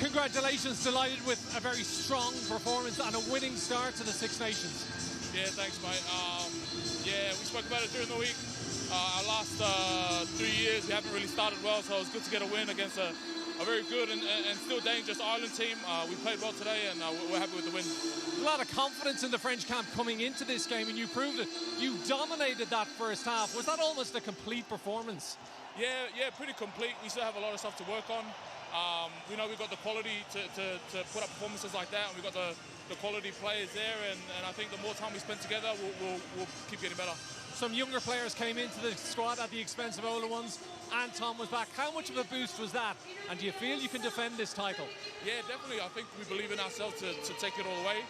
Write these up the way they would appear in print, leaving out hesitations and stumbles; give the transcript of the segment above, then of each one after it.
Congratulations, delighted with a very strong performance and a winning start to the Six Nations. Yeah, thanks, mate. Yeah, we spoke about it during the week. Our last 3 years, we haven't really started well, so it was good to get a win against a very good and still dangerous Ireland team. We played well today, and we're happy with the win. A lot of confidence in the French camp coming into this game, and you proved it. You dominated that first half. Was that almost a complete performance? Yeah, pretty complete. We still have a lot of stuff to work on. We know we've got the quality to put up performances like that, and we've got the quality players there, and I think the more time we spend together, we'll keep getting better. Some younger players came into the squad at the expense of older ones. Anton was back. How much of a boost was that? And do you feel you can defend this title? Yeah, definitely. I think we believe in ourselves to take it all the way.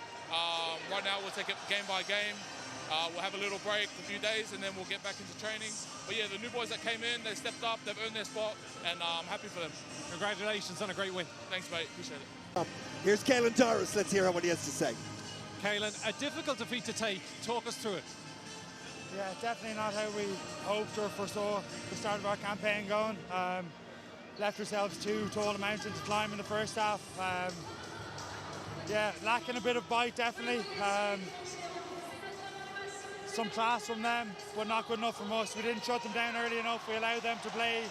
Right now, we'll take it game by game. We'll have a little break, a few days, and then we'll get back into training. But yeah, the new boys that came in, they stepped up, they've earned their spot, and I'm happy for them. Congratulations on a great win. Thanks, mate. Appreciate it. Here's Caelan Doris. Let's hear what he has to say. Caelan, a difficult defeat to take. Talk us through it. Yeah, definitely not how we hoped or foresaw the start of our campaign going. Left ourselves too tall a mountain to climb in the first half. Yeah, lacking a bit of bite, definitely. Some class from them, but not good enough from us. We didn't shut them down early enough. We allowed them to play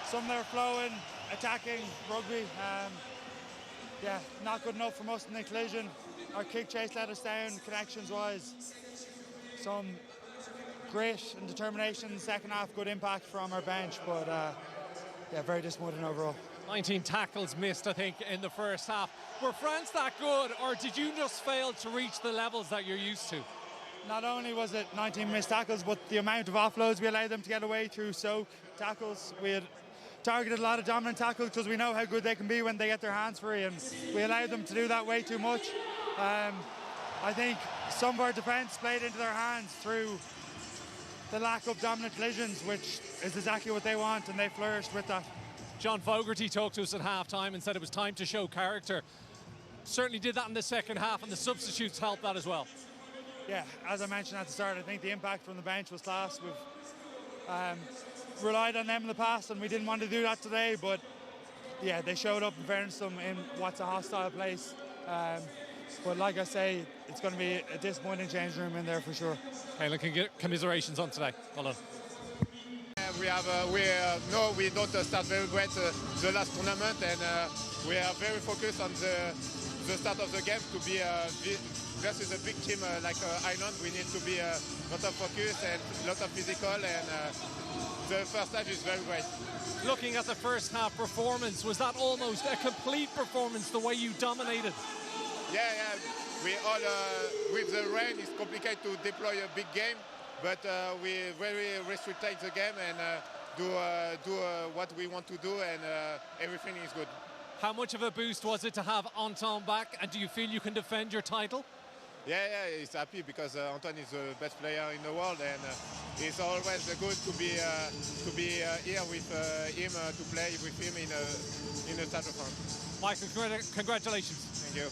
some of their flowing, attacking rugby. Yeah, not good enough from us in the collision. Our kick chase let us down, connections-wise. Some grit and determination in the second half, good impact from our bench, but yeah, very disappointing overall. 19 tackles missed, I think, in the first half. Were France that good, or did you just fail to reach the levels that you're used to? Not only was it 19 missed tackles, but the amount of offloads we allowed them to get away through soak tackles. We had targeted a lot of dominant tackles because we know how good they can be when they get their hands free, and we allowed them to do that way too much. I think some of our defence played into their hands through the lack of dominant collisions, which is exactly what they want, and they flourished with that. John Fogarty talked to us at half-time and said it was time to show character. Certainly did that in the second half, and the substitutes helped that as well. Yeah, as I mentioned at the start, I think the impact from the bench was class. We've relied on them in the past, and we didn't want to do that today, but yeah, they showed up in fairness to them in what's a hostile place. But like I say, it's going to be a disappointing change room in there for sure. Caelan, commiserations on today. Well done. We don't start very great the last tournament, and we are very focused on the start of the game to be versus a big team like Ireland. We need to be a lot of focus and a lot of physical, and the first half is very great. Looking at the first half performance, was that almost a complete performance the way you dominated? Yeah. We all with the rain, it's complicated to deploy a big game, but we very restricted the game and do what we want to do, and everything is good. How much of a boost was it to have Anton back, and do you feel you can defend your title? Yeah, he's happy because Antoine is the best player in the world, and it's always good to be here with him, to play with him in the Stade de France. Michael, congratulations. Thank you.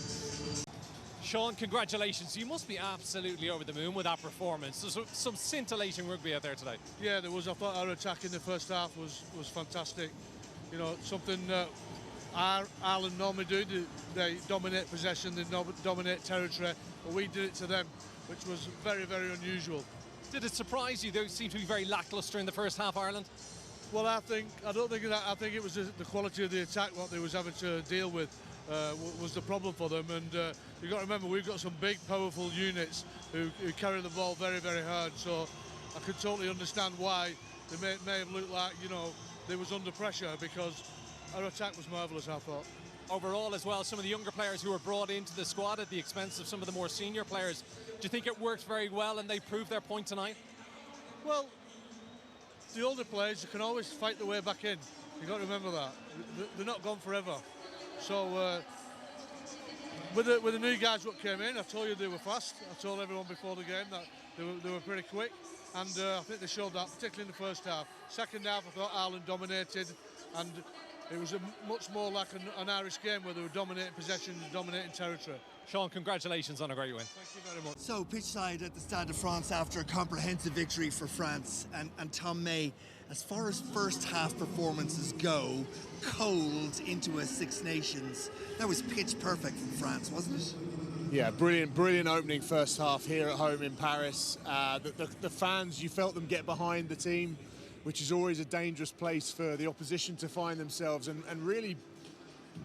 Shaun, congratulations. You must be absolutely over the moon with that performance. There's some scintillating rugby out there today. Yeah, there was. I thought our attack in the first half was fantastic. You know, something Ireland normally do. They dominate possession, they dominate territory, but we did it to them, which was very, very unusual. Did it surprise you? They seemed to be very lacklustre in the first half, Ireland. Well, I think it was the quality of the attack, what they was having to deal with. Was the problem for them, and you've got to remember we've got some big powerful units who carry the ball very, very hard, so I could totally understand why they may have looked like, you know, they was under pressure, because our attack was marvellous, I thought. Overall as well, some of the younger players who were brought into the squad at the expense of some of the more senior players, do you think it worked very well and they proved their point tonight? Well, the older players can always fight their way back in. You've got to remember that. They're not gone forever. So with the new guys what came in, I told you they were fast. I told everyone before the game that they were pretty quick, and I think they showed that, particularly in the first half. Second half, I thought Ireland dominated, and it was much more like an Irish game where they were dominating possession and dominating territory. Shaun, congratulations on a great win. Thank you very much. So, pitchside at the Stade de France after a comprehensive victory for France. And Tom May, as far as first half performances go, cold into a Six Nations, that was pitch perfect from France, wasn't it? Yeah, brilliant opening first half here at home in Paris. The fans, you felt them get behind the team, which is always a dangerous place for the opposition to find themselves. And really,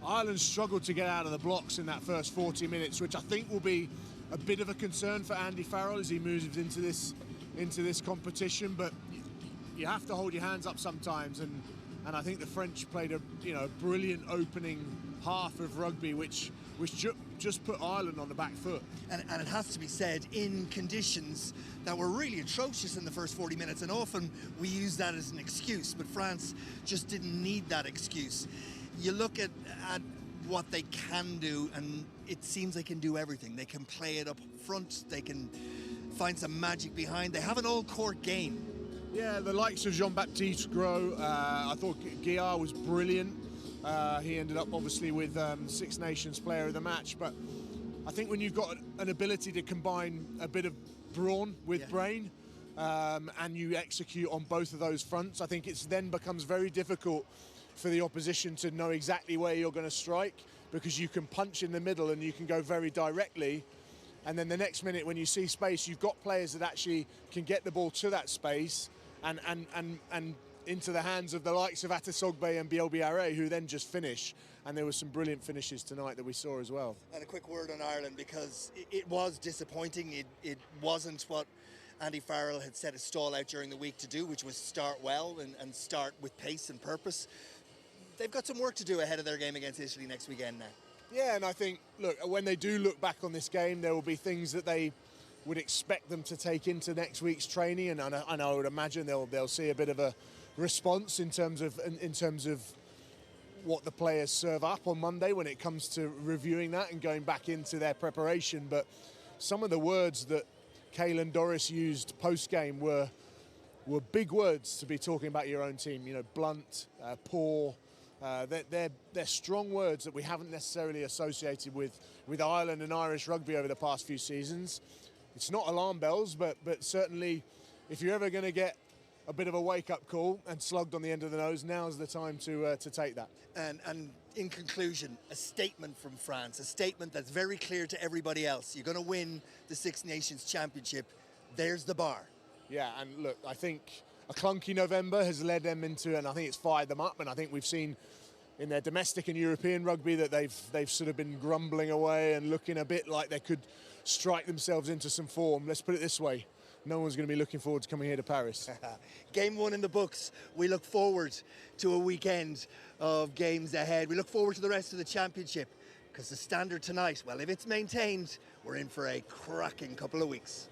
Ireland struggled to get out of the blocks in that first 40 minutes, which I think will be a bit of a concern for Andy Farrell as he moves into this competition. But you have to hold your hands up sometimes, and I think the French played a brilliant opening half of rugby, which just put Ireland on the back foot. And it has to be said, in conditions that were really atrocious in the first 40 minutes, and often we use that as an excuse, but France just didn't need that excuse. You look at what they can do, and it seems they can do everything. They can play it up front, they can find some magic behind. They have an all-court game. Yeah, the likes of Jean-Baptiste Gros, I thought Guillard was brilliant. He ended up obviously with Six Nations Player of the Match, but I think when you've got an ability to combine a bit of brawn with brain, and you execute on both of those fronts, I think it then becomes very difficult for the opposition to know exactly where you're going to strike, because you can punch in the middle and you can go very directly, and then the next minute when you see space, you've got players that actually can get the ball to that space and into the hands of the likes of Atasogbe and Bielle-Biarrey, who then just finish. And there were some brilliant finishes tonight that we saw as well. And a quick word on Ireland, because it was disappointing. It wasn't what Andy Farrell had set his stall out during the week to do, which was start well and start with pace and purpose. They've got some work to do ahead of their game against Italy next weekend now. Yeah, and I think, look, when they do look back on this game, there will be things that they would expect them to take into next week's training, and I would imagine they'll see a bit of a response in terms of what the players serve up on Monday when it comes to reviewing that and going back into their preparation. But some of the words that Caelan, Doris used post-game were big words to be talking about your own team. Blunt, poor. They're strong words that we haven't necessarily associated with Ireland and Irish rugby over the past few seasons. It's not alarm bells, but certainly if you're ever going to get a bit of a wake-up call and slugged on the end of the nose, now's the time to take that. And in conclusion, a statement from France, a statement that's very clear to everybody else. You're going to win the Six Nations Championship. There's the bar. Yeah, and look, I think a clunky November has led them into, and I think it's fired them up, and I think we've seen in their domestic and European rugby that they've sort of been grumbling away and looking a bit like they could strike themselves into some form. Let's put it this way. No one's going to be looking forward to coming here to Paris. Game one in the books. We look forward to a weekend of games ahead. We look forward to the rest of the championship, because the standard tonight, well, if it's maintained, we're in for a cracking couple of weeks.